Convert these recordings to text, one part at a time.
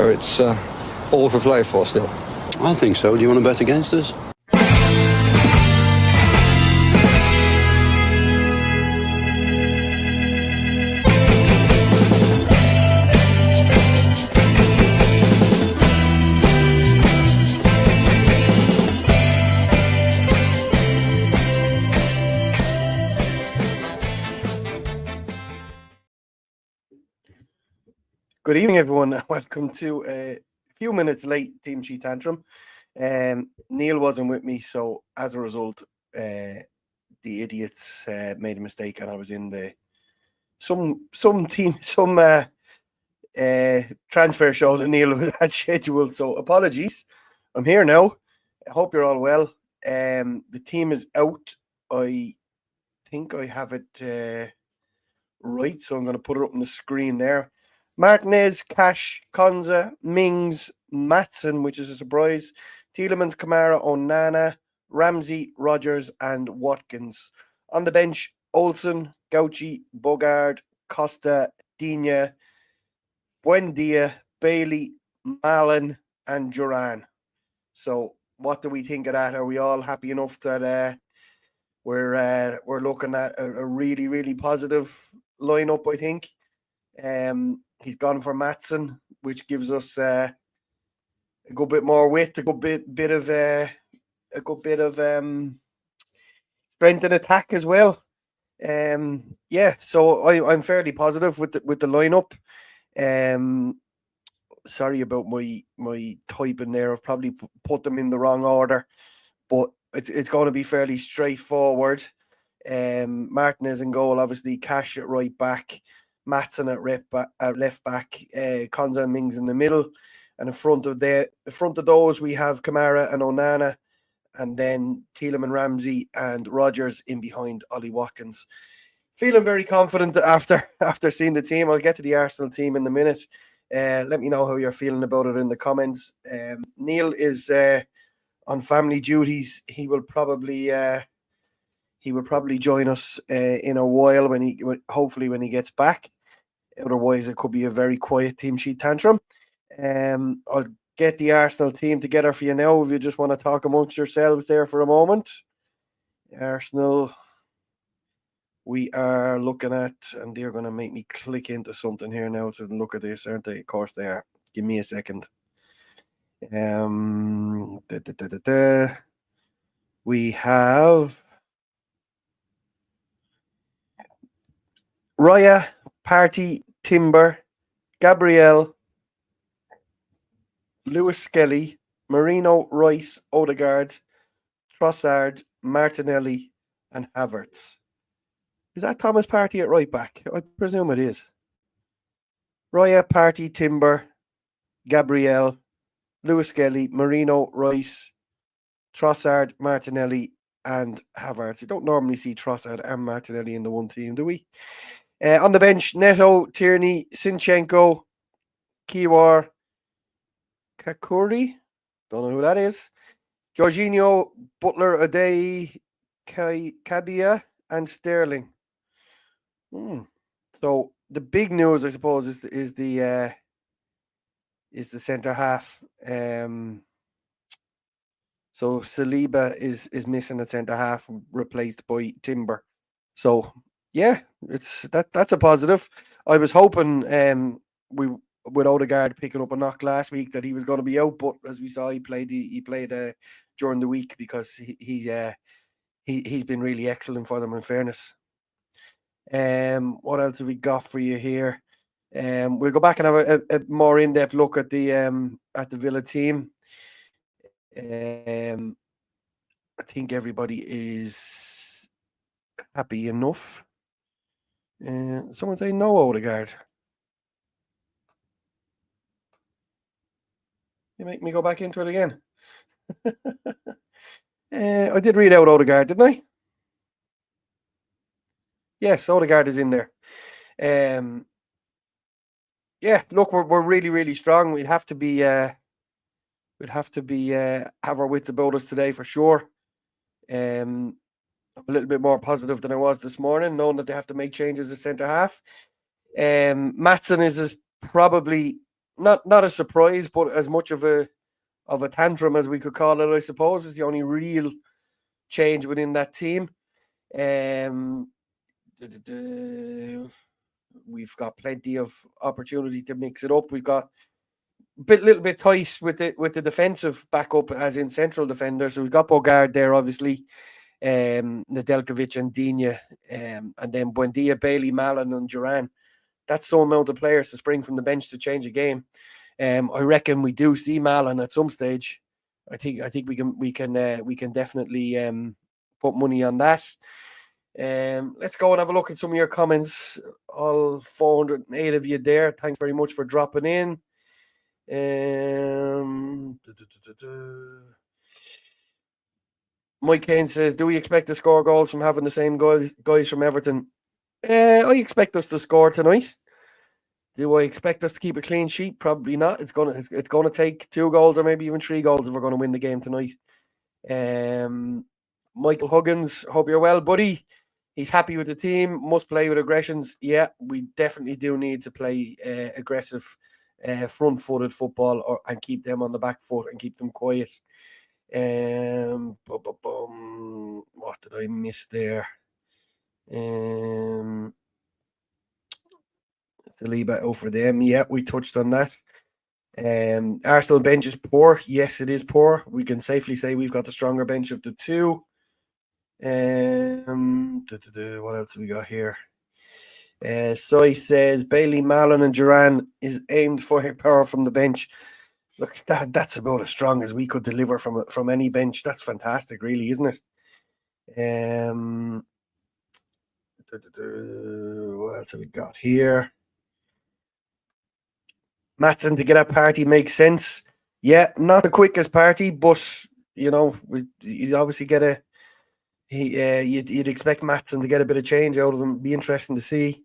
So it's all for play for still. I think so. Do you want to bet against us? Good evening, everyone. Welcome to a few minutes late Team Sheet Tantrum. Neil wasn't with me, so as a result, the idiots made a mistake, and I was in the some transfer show that Neil had scheduled. So apologies. I'm here now. I hope you're all well. The team is out. I think I have it right, so I'm going to put it up on the screen there. Martinez, Cash, Konza, Mings, Matson, which is a surprise, Tielemans, Kamara, Onana, Ramsey, Rogers, and Watkins. On the bench, Olsen, Gauchi, Bogard, Costa, Digne, Buendia, Bailey, Malen, and Duran. So what do we think of that? Are we all happy enough that we're looking at a really, really positive lineup, I think? He's gone for Matson, which gives us a good bit more width, a good bit of strength in attack as well. So I'm fairly positive with the lineup. Sorry about my typing there. I've probably put them in the wrong order, but it's going to be fairly straightforward. Martinez in goal, obviously. Cash at right back. Matson at left back, Konza and Mings in the middle, and in front of those we have Kamara and Onana, and then Tielemans, Ramsey, and Rogers in behind Ollie Watkins. Feeling very confident after seeing the team. I'll get to the Arsenal team in a minute. Let me know how you're feeling about it in the comments. Neil is on family duties. He will probably join us in a while hopefully when he gets back. Otherwise, it could be a very quiet Team Sheet Tantrum. I'll get the Arsenal team together for you now if you just want to talk amongst yourselves there for a moment. Arsenal, we are looking at, and they're going to make me click into something here now to look at this, aren't they? Of course they are. Give me a second. We have Raya, Partey, Timber, Gabriel, Lewis Skelly, Marino, Rice, Odegaard, Trossard, Martinelli, and Havertz. Is that Thomas Partey at right back? I presume it is. Raya, Partey, Timber, Gabriel, Lewis Skelly, Marino, Rice, Trossard, Martinelli, and Havertz. You don't normally see Trossard and Martinelli in the one team, do we? On the bench, Neto, Tierney, Sinchenko, Kiwar, Kakuri, don't know who that is, Jorginho, Butler, Adey, Kabia, and Sterling. So the big news, I suppose, is the centre half. So Saliba is missing at centre half, replaced by Timber. So yeah, that's a positive. I was hoping with Odegaard picking up a knock last week that he was going to be out, but as we saw, he played during the week because he's been really excellent for them, in fairness. What else have we got for you here? We'll go back and have a more in-depth look at the Villa team. I think everybody is happy enough. Someone say no, Odegaard. You make me go back into it again. I did read out Odegaard, didn't I? Yes, Odegaard is in there. Yeah, look, we're really, really strong. We'd have to be have our wits about us today for sure. I'm a little bit more positive than I was this morning, knowing that they have to make changes at centre half. Matson is probably not a surprise, but as much of a tantrum as we could call it, I suppose, is the only real change within that team. We've got plenty of opportunity to mix it up. We've got little bit tight with the defensive backup, as in central defenders. So we've got Bogard there, obviously, Nedeljkovic and Digne, and then Buendia, Bailey, Mallon, and Duran. That's some amount of players to spring from the bench to change a game. I reckon we do see Mallon at some stage. I think we can definitely put money on that. Let's go and have a look at some of your comments. All 408 of you there. Thanks very much for dropping in. Mike Kane says, do we expect to score goals from having the same guys from Everton? I expect us to score tonight. Do I expect us to keep a clean sheet? Probably not. It's gonna take 2 goals or maybe even 3 goals if we're going to win the game tonight. Michael Huggins, hope you're well, buddy. He's happy with the team. Must play with aggressions. Yeah, we definitely do need to play aggressive, front-footed football and keep them on the back foot and keep them quiet. What did I miss there? Saliba out for them. Yeah, we touched on that. Arsenal bench is poor. Yes, it is poor. We can safely say we've got the stronger bench of the two. What else have we got here? Soy says Bailey, Mallon, and Duran is aimed for power from the bench. Look, that's about as strong as we could deliver from any bench. That's fantastic, really, isn't it? What else have we got here? Matson to get a party makes sense. Yeah, not the quickest party, but you obviously get you'd expect Matson to get a bit of change out of him. Be interesting to see.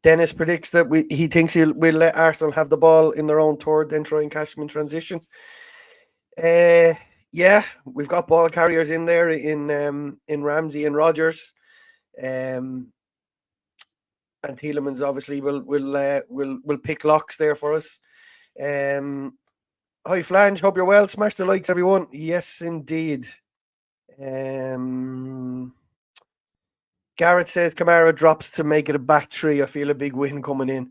Dennis predicts that he thinks we'll let Arsenal have the ball in their own third, then try and catch them in transition. Yeah, we've got ball carriers in there in Ramsey and Rodgers, and Tielemans obviously will pick locks there for us. Hi Flange, hope you're well. Smash the likes, everyone. Yes, indeed. Garrett says Kamara drops to make it a back three. I feel a big win coming in.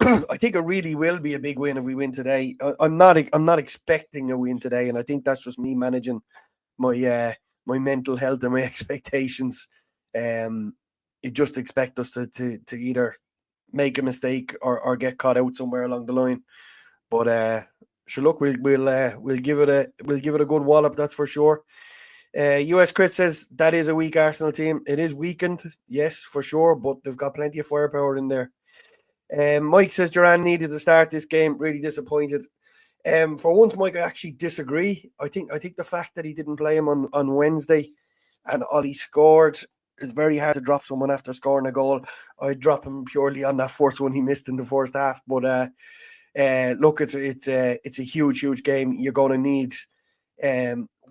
I think it really will be a big win if we win today. I'm not expecting a win today, and I think that's just me managing my mental health and my expectations. You just expect us to either make a mistake or get caught out somewhere along the line. But sure, look, we'll give it a good wallop, that's for sure. US Chris says that is a weak Arsenal team. It is weakened, yes, for sure, but they've got plenty of firepower in there. Mike says Duran needed to start this game. Really disappointed. For once, Mike, I actually disagree. I think the fact that he didn't play him on Wednesday and Ollie scored, is very hard to drop someone after scoring a goal. I'd drop him purely on that first one he missed in the first half. But look, it's a huge game. You're going to need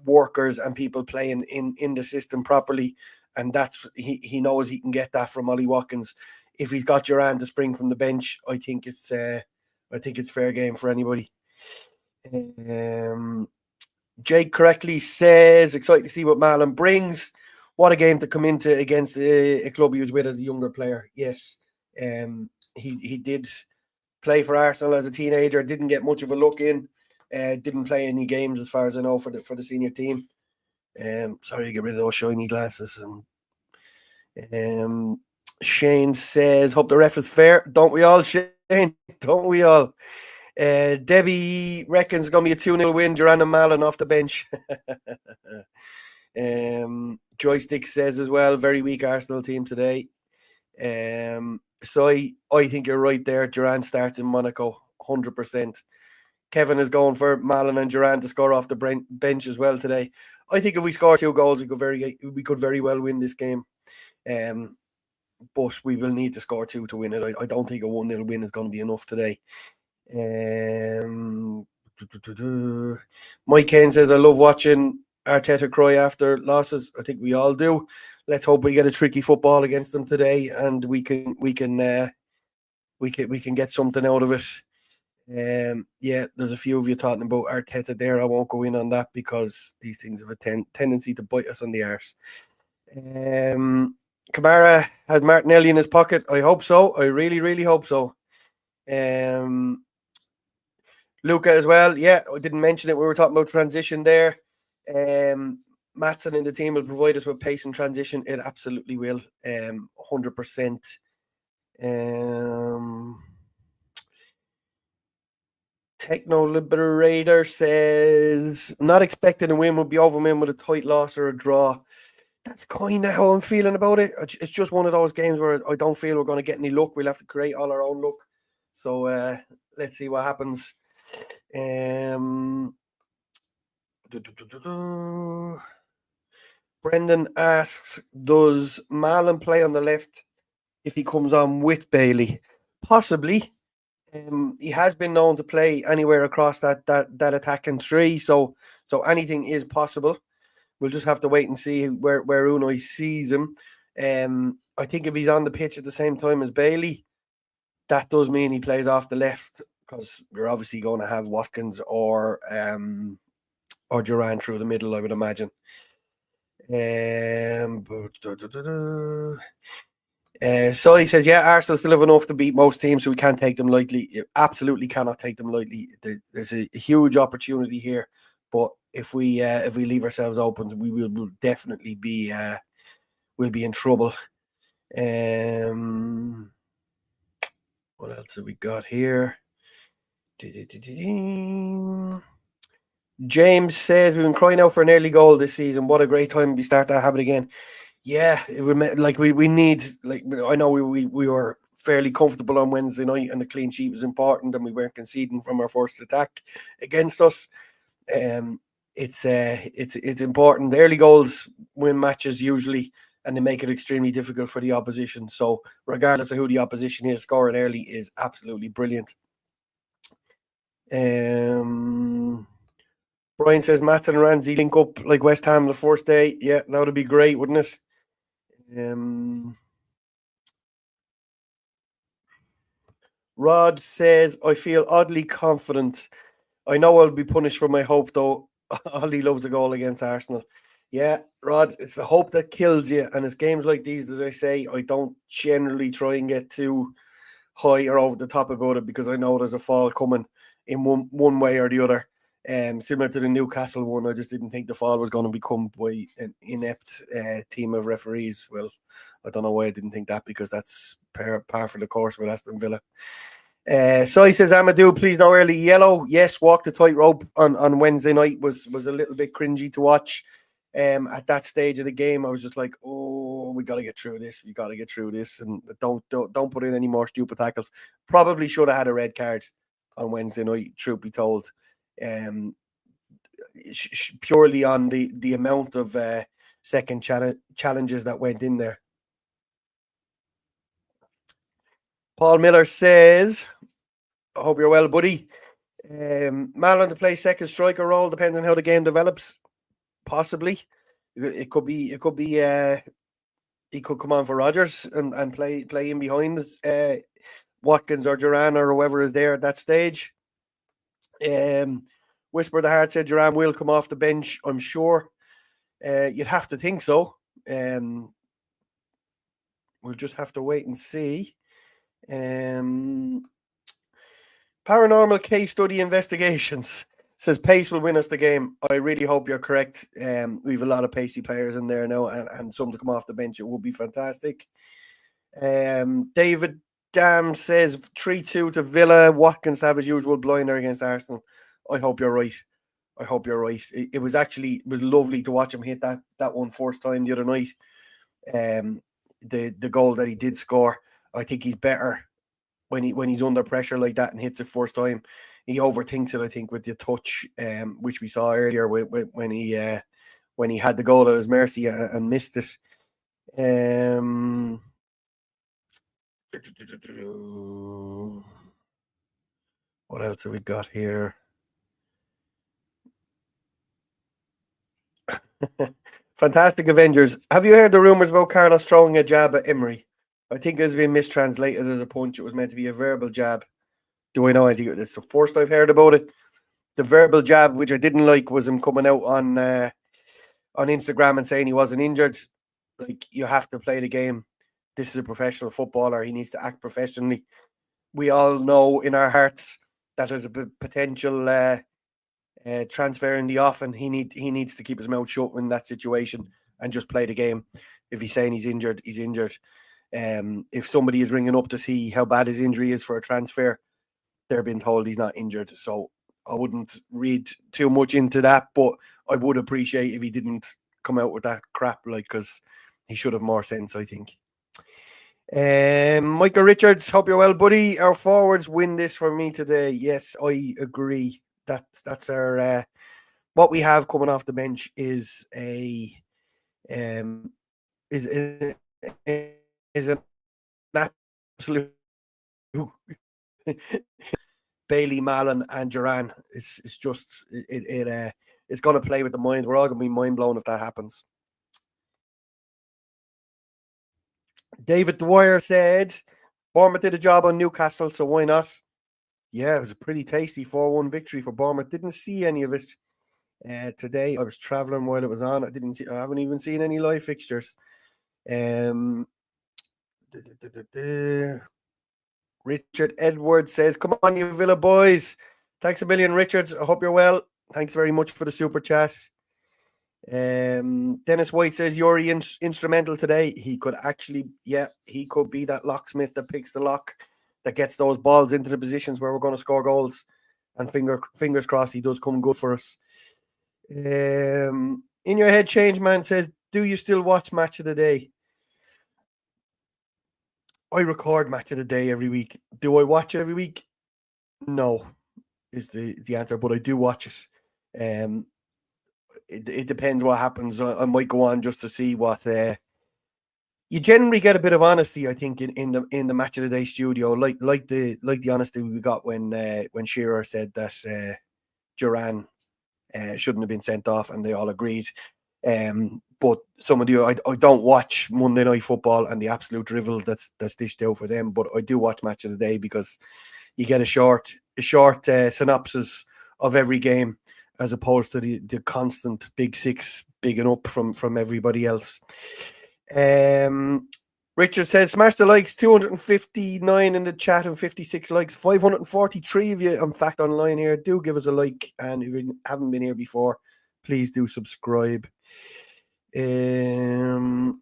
workers and people playing in the system properly, and that's he knows he can get that from Ollie Watkins. If he's got Duran to spring from the bench, I think it's fair game for anybody. Jake correctly says, excited to see what Mallon brings. What a game to come into against a club he was with as a younger player. Yes, he did play for Arsenal as a teenager. Didn't get much of a look in. Didn't play any games as far as I know for the senior team. Sorry to get rid of those shiny glasses. And Shane says, hope the ref is fair. Don't we all, Shane? Don't we all? Debbie reckons it's going to be a 2-0 win. Duran and Mallon off the bench. Joystick says as well, very weak Arsenal team today. So I think you're right there. Duran starts in Monaco, 100%. Kevin is going for Mallon and Duran to score off the bench as well today. I think if we score 2 goals, we could very well win this game. But we will need to score 2 to win it. I don't think a 1-0 win is going to be enough today. Mike Kane says, I love watching Arteta cry after losses. I think we all do. Let's hope we get a tricky football against them today, and we can we can get something out of it. Yeah, there's a few of you talking about Arteta there. I won't go in on that because these things have a tendency to bite us on the arse. Kamara had Martinelli in his pocket. I hope so. I really, really hope so. Luca as well. Yeah, I didn't mention it. We were talking about transition there. Matson and the team will provide us with pace and transition. It absolutely will. 100%. Techno Liberator says, not expecting a win, would be overwhelmed with a tight loss or a draw. That's kind of how I'm feeling about it. It's just one of those games where I don't feel we're going to get any luck. We'll have to create all our own luck. So let's see what happens. Brendan asks, does Marlon play on the left if he comes on with Bailey? Possibly. He has been known to play anywhere across that attacking three, so anything is possible. We'll just have to wait and see where Unai sees him. I think if he's on the pitch at the same time as Bailey, that does mean he plays off the left, because you're obviously going to have Watkins or Duran through the middle, I would imagine. So he says, yeah, Arsenal still have enough to beat most teams, so we can't take them lightly. You absolutely cannot take them lightly. There's a huge opportunity here, but if we leave ourselves open, we will definitely be we'll be in trouble. What else have we got here? James says, we've been crying out for an early goal this season. What a great time we start that habit again. Yeah, we need, like, I know we were fairly comfortable on Wednesday night and the clean sheet was important and we weren't conceding from our first attack against us. It's important. The early goals win matches usually, and they make it extremely difficult for the opposition. So regardless of who the opposition is, scoring early is absolutely brilliant. Brian says Matson and Ramsey link up like West Ham the first day. Yeah, that would be great, wouldn't it? Rod says, I feel oddly confident. I know I'll be punished for my hope, though. Ollie loves a goal against Arsenal. Yeah, Rod, it's the hope that kills you. And it's games like these, as I say, I don't generally try and get too high or over the top about it, because I know there's a fall coming in one way or the other. Similar to the Newcastle one, I just didn't think the fall was going to become by an inept team of referees. Well, I don't know why I didn't think that, because that's par for the course with Aston Villa. So he says, Amadou, please no early yellow. Yes, walk the tightrope on Wednesday night was a little bit cringy to watch. At that stage of the game, I was just like, oh, we got to get through this. We got to get through this, and don't put in any more stupid tackles. Probably should have had a red card on Wednesday night, truth be told. Purely on the amount of second challenges that went in there. Paul Miller says, I hope you're well, buddy. Marlon to play second striker role, depends on how the game develops. Possibly. It could be he could come on for Rodgers and play in behind Watkins or Duran or whoever is there at that stage. Whisper the Heart said Duran will come off the bench, I'm sure. You'd have to think so. We'll just have to wait and see. Paranormal Case Study Investigations says pace will win us the game. I really hope you're correct. We have a lot of pacey players in there now, and some to come off the bench. It would be fantastic. David Dam says 3-2 to Villa. Watkins to have his usual blinder against Arsenal. I hope you're right. I hope you're right. It was lovely to watch him hit that one first time the other night. The goal that he did score, I think he's better when he's under pressure like that and hits it first time. He overthinks it, I think, with the touch, which we saw earlier when he had the goal at his mercy and missed it. What else have we got here? Fantastic Avengers. Have you heard the rumors about Carlos throwing a jab at Emery? I think it's been mistranslated as a punch. It was meant to be a verbal jab. Do I know anything? It's the first I've heard about it. The verbal jab, which I didn't like, was him coming out on Instagram and saying he wasn't injured. Like, you have to play the game. This is a professional footballer. He needs to act professionally. We all know in our hearts that there's a potential transfer in the off, and he needs to keep his mouth shut in that situation and just play the game. If he's saying he's injured, he's injured. If somebody is ringing up to see how bad his injury is for a transfer, they're being told he's not injured. So I wouldn't read too much into that, but I would appreciate if he didn't come out with that crap, like, because he should have more sense, I think. Michael Richards, hope you're well, buddy. Our forwards win this for me today. Yes, I agree. That's our what we have coming off the bench is a is an absolute Bailey, Mallon, and Duran. It's just it's going to play with the mind. We're all going to be mind blown if that happens. David Dwyer said, Bournemouth did a job on Newcastle, so why not? Yeah, it was a pretty tasty 4-1 victory for Bournemouth. Didn't see any of it today. I was travelling while it was on. I haven't even seen any live fixtures. Richard Edwards says, come on, you Villa boys. Thanks a million, Richards. I hope you're well. Thanks very much for the super chat. Dennis White says, Yuri instrumental today. He could actually, he could be that locksmith that picks the lock, that gets those balls into the positions where we're going to score goals. And fingers crossed he does come good for us. In Your Head Change Man says, do you still watch Match of the Day? I record Match of the Day every week. Do I watch it every week? No, is the answer, but I do watch it. It depends what happens. I might go on just to see what. You generally get a bit of honesty, I think, in the Match of the Day studio, like the honesty we got when Shearer said that Duran shouldn't have been sent off, and they all agreed. But some of I don't watch Monday Night Football and the absolute drivel that's dished out for them. But I do watch Match of the Day because you get a short synopsis of every game, as opposed to the constant Big Six bigging up from everybody else. Richard says, smash the likes, 259 in the chat and 56 likes, 543 of you, in fact, online here. Do give us a like, and if you haven't been here before, please do subscribe. Brendan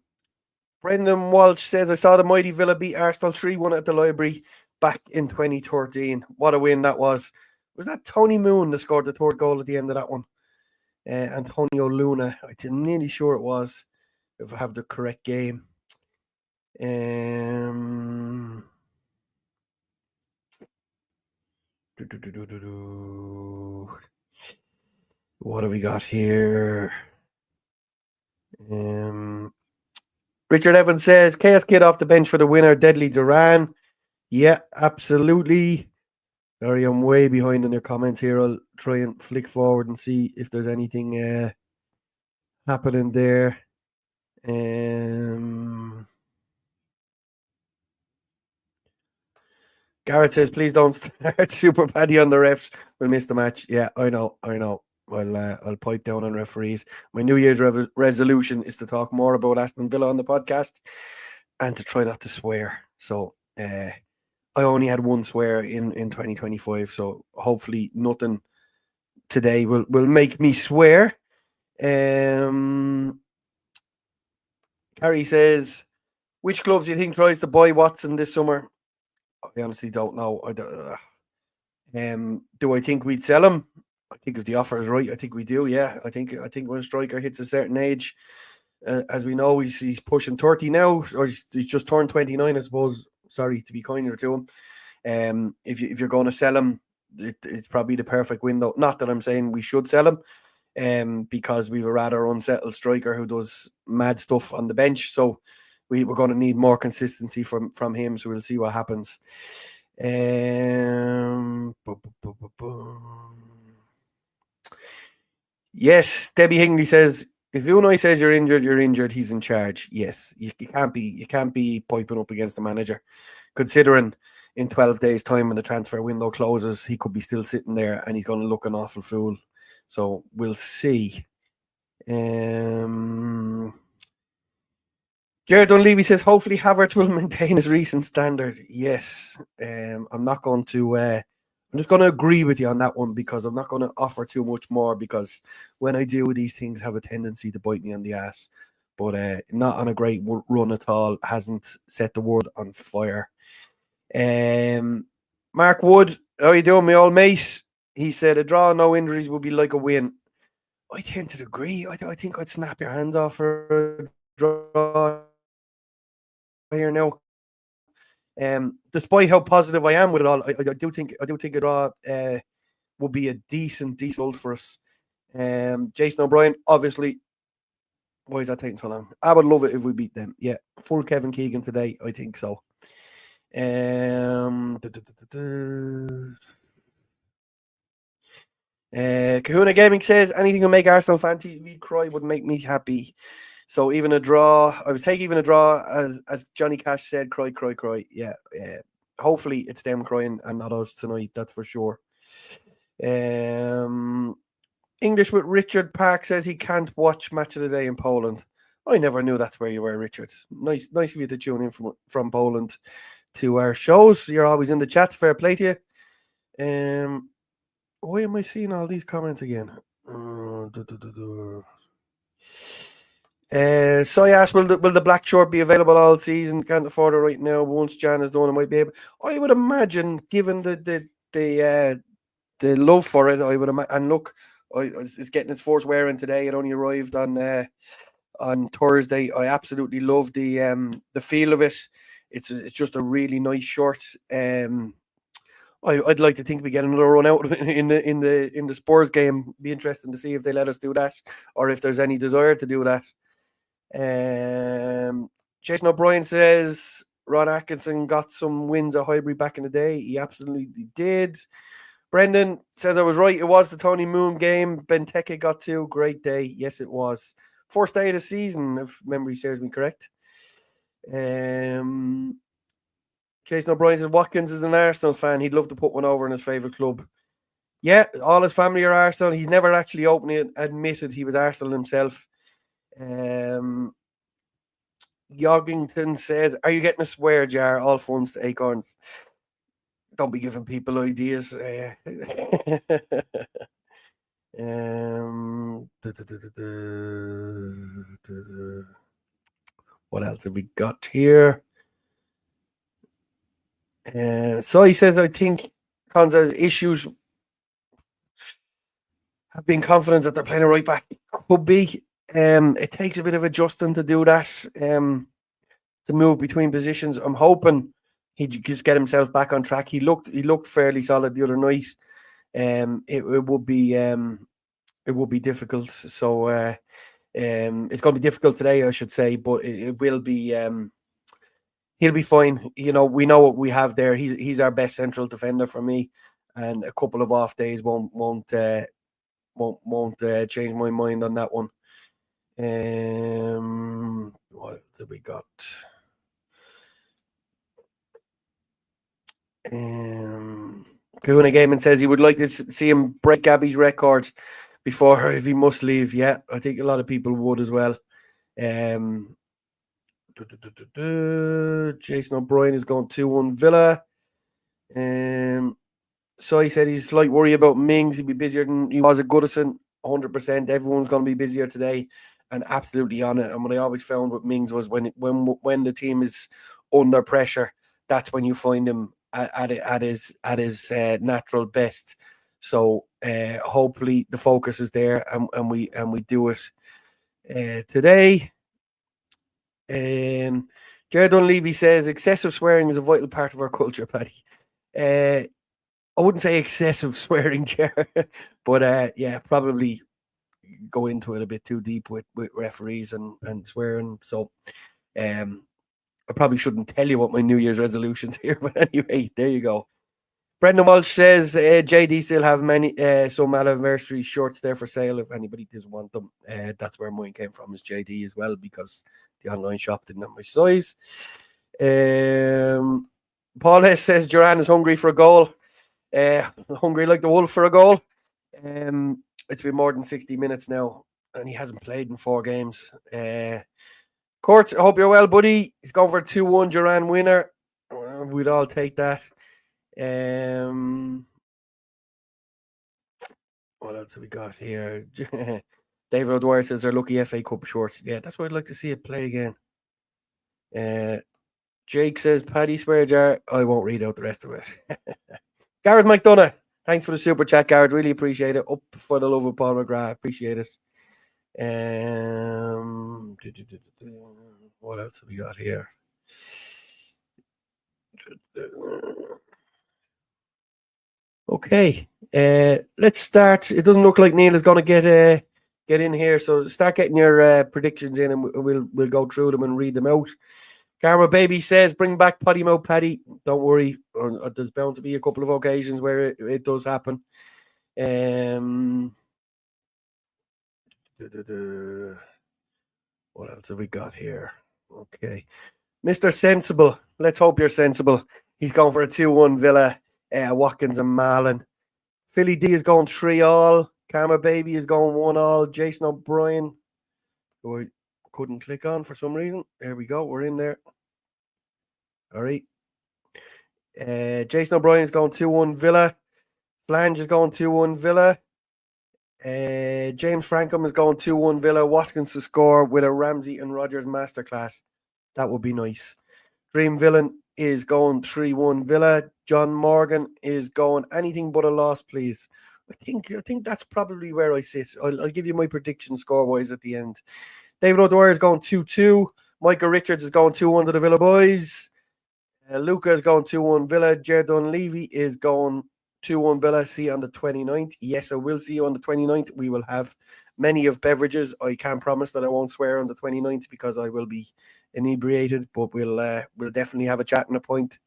Walsh says, I saw the mighty Villa beat Arsenal 3-1 at the Library back in 2013. What a win that was. Was that Tony Moon that scored the third goal at the end of that one? Antonio Luna, I'm nearly sure it was, if I have the correct game. What have we got here? Richard Evans says, Chaos Kid off the bench for the winner, Deadly Duran. Yeah, absolutely. Sorry, I'm way behind in their comments here. I'll try and flick forward and see if there's anything happening there. Garrett says, please don't start Super Paddy on the refs. We'll miss the match. Yeah, I know. I'll pipe down on referees. My New Year's resolution is to talk more about Aston Villa on the podcast and to try not to swear. So I only had one swear in 2025, so hopefully nothing today will make me swear. Carrie says, which clubs do you think tries to buy Watson this summer? I honestly don't know. Do I think we'd sell him? I think if the offer is right, I think we do. Yeah, I think when a striker hits a certain age, as we know, he's pushing 30 now, or he's just turned 29, I suppose. Sorry, to be kinder to him. If you're going to sell him, it's probably the perfect window. Not that I'm saying we should sell him, because we've a rather unsettled striker who does mad stuff on the bench. So we're going to need more consistency from him. So we'll see what happens. Yes, Debbie Hingley says, If Unai says you're injured, he's in charge. Yes, you can't be piping up against the manager, considering in 12 days' time when the transfer window closes, he could be still sitting there and he's going to look an awful fool. So we'll see. Jared Dunleavy says, hopefully Havertz will maintain his recent standard. Yes. I'm not going to... I'm just going to agree with you on that one because I'm not going to offer too much more because when I do, these things have a tendency to bite me on the ass. But not on a great run at all. Hasn't set the world on fire. Mark Wood, how you doing, my old mate? He said, a draw, no injuries would be like a win. I tend to agree. I think I'd snap your hands off for a draw here now. Despite how positive I am with it all, I do think a draw would be a decent result for us. Jason O'Brien, obviously. Why is that taking so long? I would love it if we beat them. Yeah, full Kevin Keegan today. I think so. Kahuna Gaming says anything to make Arsenal fan TV cry would make me happy. So even a draw, I would take even a draw, as Johnny Cash said, cry. Yeah. Hopefully it's them crying and not us tonight, that's for sure. English with Richard Park says he can't watch Match of the Day in Poland. I never knew that's where you were, Richard. Nice of you to tune in from Poland to our shows. You're always in the chat. Fair play to you. Why am I seeing all these comments again? So I asked, will the black short be available all season? Can't afford it right now. But once Jan is done, I might be able. I would imagine, given the love for it, I would imagine. And look, it's getting its fourth wearing today. It only arrived on Thursday. I absolutely love the feel of it. It's just a really nice shirt. I'd like to think we get another run out in the Spurs game. Be interesting to see if they let us do that or if there's any desire to do that. Jason O'Brien says Ron Atkinson got some wins at Highbury back in the day. He absolutely did. Brendan says I was right. It was the Tony Moon game. Benteke got 2. Great day. Yes, it was. First day of the season, if memory serves me correct. Jason O'Brien says Watkins is an Arsenal fan. He'd love to put one over in his favourite club. Yeah, all his family are Arsenal. He's never actually openly admitted he was Arsenal himself. Yoggington says, are you getting a swear jar? All funds to Acorns. Don't be giving people ideas. What else have we got here? So he says, I think Konza's issues have been confident that they're playing a right back. It could be. It takes a bit of adjusting to do that, to move between positions. I'm hoping he just get himself back on track. He looked fairly solid the other night. It would be difficult. So it's going to be difficult today, I should say, but it will be. He'll be fine. You know, we know what we have there. He's our best central defender for me, and a couple of off days won't change my mind on that one. What have we got? Kahuna Gaiman says he would like to see him break Gabby's record before if he must leave. Yeah, I think a lot of people would as well. Jason O'Brien is going 2-1 Villa. So he said he's slight worry about Mings. He'd be busier than he was at Goodison. 100%. Everyone's going to be busier today, and absolutely on it. And what I always found with Mings was when the team is under pressure, that's when you find him at his natural best. So hopefully the focus is there, and we do it today. Jared Dunleavy says excessive swearing is a vital part of our culture, Paddy. I wouldn't say excessive swearing, Jared, but yeah, probably go into it a bit too deep with referees and swearing. So I probably shouldn't tell you what my New Year's resolutions here, but anyway, there you go. Brendan Walsh says JD still have many some anniversary shorts there for sale if anybody does want them. That's where mine came from, is JD as well, because the online shop didn't have my size. Paul S says Duran is hungry for a goal. Hungry like the wolf for a goal. It's been more than 60 minutes now, and he hasn't played in 4 games. Kurt, I hope you're well, buddy. He's going for a 2-1 Duran winner. We'd all take that. What else have we got here? David O'Dwyer says they're lucky FA Cup shorts. Yeah, that's what I'd like to see it play again. Jake says Paddy Swearjar. I won't read out the rest of it. Gareth McDonough, thanks for the super chat, Gareth. Really appreciate it. Up for the love of Paul McGrath. Appreciate it. What else have we got here? Okay, let's start. It doesn't look like Neil is going to get in here, so start getting your predictions in, and we'll go through them and read them out. Karma Baby says, "Bring back Potty Mouth Paddy." Don't worry, there's bound to be a couple of occasions where it does happen. What else have we got here? Okay, Mr. Sensible. Let's hope you're sensible. He's going for a 2-1 Villa. Watkins and Malin. Philly D is going 3-all. Karma Baby is going 1-all. Jason O'Brien, who I couldn't click on for some reason. There we go. We're in there. All right. Jason O'Brien is going 2-1 Villa. Flange is going 2-1 Villa. James Frankham is going 2-1 Villa. Watkins to score with a Ramsey and Rogers masterclass. That would be nice. Dream Villain is going 3-1 Villa. John Morgan is going anything but a loss, please. I think that's probably where I sit. I'll give you my prediction score-wise at the end. David O'Dwyer is going 2-2. Michael Richards is going 2-1 to the Villa boys. Luca is going 2-1 Villa. Jared Dunleavy is going 2-1 Villa. See you on the 29th. Yes, I will see you on the 29th. We will have many of beverages. I can't promise that I won't swear on the 29th because I will be inebriated, but we'll definitely have a chat and a point.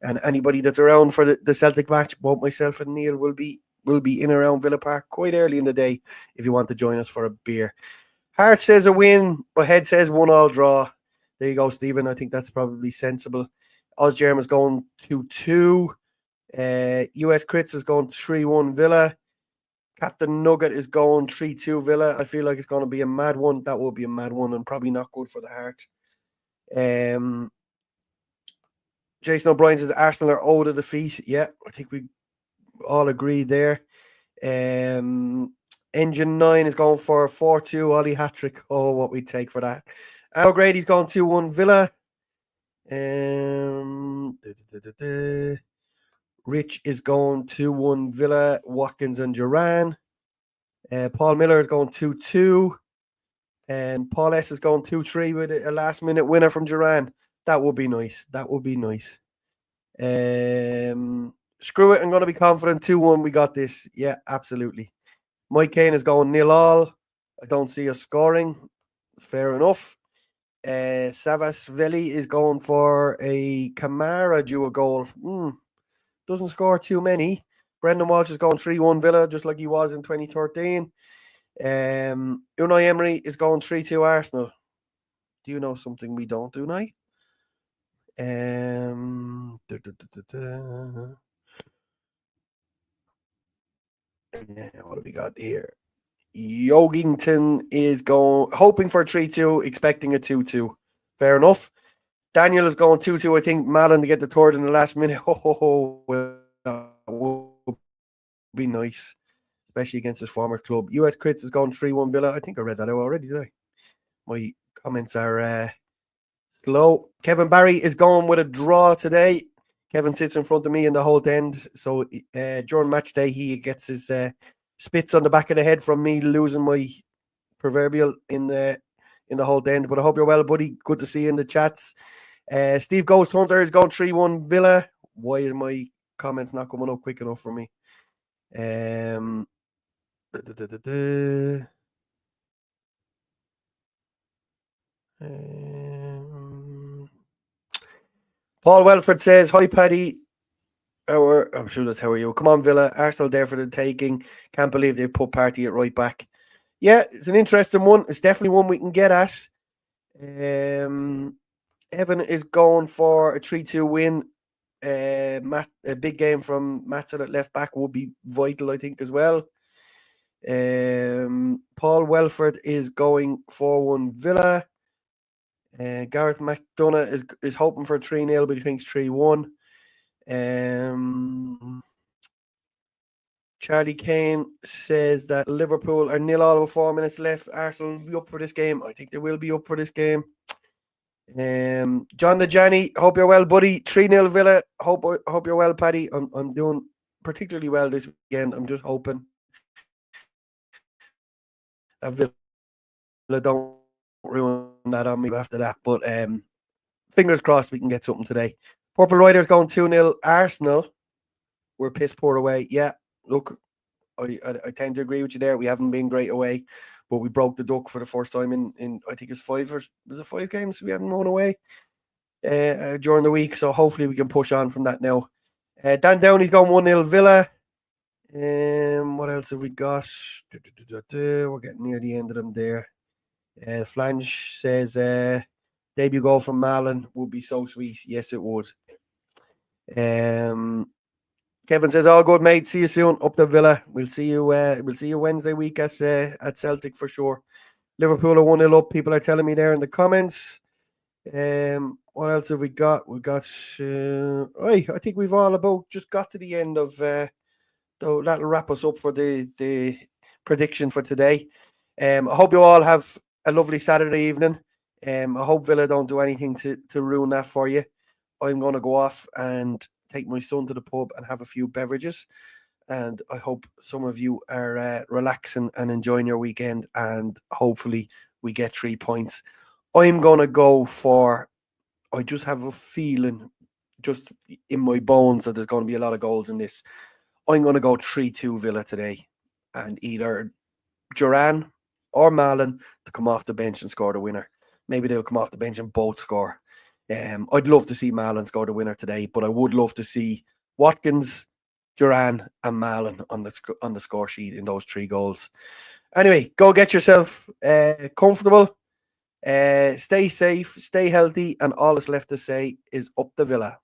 And anybody that's around for the Celtic match, both myself and Neil will be in around Villa Park quite early in the day if you want to join us for a beer. Hart says a win, but Head says 1-all draw. There you go, Stephen. I think that's probably sensible. Ozgerm is going 2-2. US Crits is going 3-1 Villa. Captain Nugget is going 3-2 Villa. I feel like it's going to be a mad one. That will be a mad one and probably not good for the Heart. Jason O'Brien says Arsenal are owed a defeat. Yeah, I think we all agree there. Engine 9 is going for a 4-2 Ollie hat-trick. Oh, what we'd take for that. O'Grady's going 2-1 Villa. Rich is going 2-1 Villa. Watkins and Duran. Paul Miller is going 2-2. And Paul S is going 2-3 with a last-minute winner from Duran. That would be nice. That would be nice. Screw it. I'm going to be confident. 2-1. We got this. Yeah, absolutely. Mike Kane is going 0-all. I don't see us scoring. Fair enough. Savas Veli is going for a Kamara dual goal. Doesn't score too many. Brendan Walsh is going 3-1 Villa, just like he was in 2013. Unai Emery is going 3-2 Arsenal. Do you know something we don't, Unai? What have we got here? Yogington is hoping for a 3-2, expecting a 2-2. Fair enough. Daniel is going 2-2. I think Malin to get the third in the last minute. That would be nice, especially against his former club. US Crits is going 3-1 Villa. I think I read that out already, did I? My comments are slow. Kevin Barry is going with a draw today. Kevin sits in front of me in the whole end. So during match day, he gets his spits on the back of the head from me losing my proverbial in the whole end. But I hope you're well, buddy. Good to see you in the chats. Steve Ghost Hunter is going 3-1 Villa. Why are my comments not coming up quick enough for me? Paul Welford says, "Hi, Paddy. I'm sure that's how are you. Come on, Villa. Arsenal there for the taking. Can't believe they've put Partey at right back. Yeah, it's an interesting one. It's definitely one we can get at. Evan is going for a 3-2 win. A big game from Matson at left back would be vital, I think, as well. Paul Welford is going for 1 Villa. Gareth McDonough is hoping for a 3-0, but he thinks 3-1. Charlie Kane says that Liverpool are 0-0 with 4 minutes left. Arsenal will be up for this game. I think they will be up for this game. John the Johnny, hope you're well, buddy. 3-0 Villa. Hope you're well, Paddy. I'm doing particularly well this weekend. I'm just hoping that Villa don't ruin that on me after that. But fingers crossed we can get something today. Purple Riders going 2-0 Arsenal. We're piss poor away. Yeah, look, I tend to agree with you there. We haven't been great away, but we broke the duck for the first time in I think it's 5 games we haven't won away during the week. So hopefully we can push on from that now. Dan Downey's going 1-0 Villa. What else have we got? We're getting near the end of them there. Flange says debut goal from Marlon would be so sweet. Yes, it would. Kevin says, "All good, mate. See you soon up to Villa. We'll see you. We'll see you Wednesday week at Celtic for sure." Liverpool are 1-0 up. People are telling me there in the comments. What else have we got? We got. I think we've all about just got to the end of. That'll wrap us up for the prediction for today. I hope you all have a lovely Saturday evening. I hope Villa don't do anything to ruin that for you. I'm going to go off and take my son to the pub and have a few beverages. And I hope some of you are relaxing and enjoying your weekend. And hopefully we get 3 points. I'm going to go for, I just have a feeling just in my bones that there's going to be a lot of goals in this. I'm going to go 3-2 Villa today. And either Duran or Marlon to come off the bench and score the winner. Maybe they'll come off the bench and both score. I'd love to see Marlon score the winner today, but I would love to see Watkins, Duran, and Marlon on the score sheet in those 3 goals. Anyway, go get yourself comfortable, stay safe, stay healthy, and all that's left to say is up the Villa.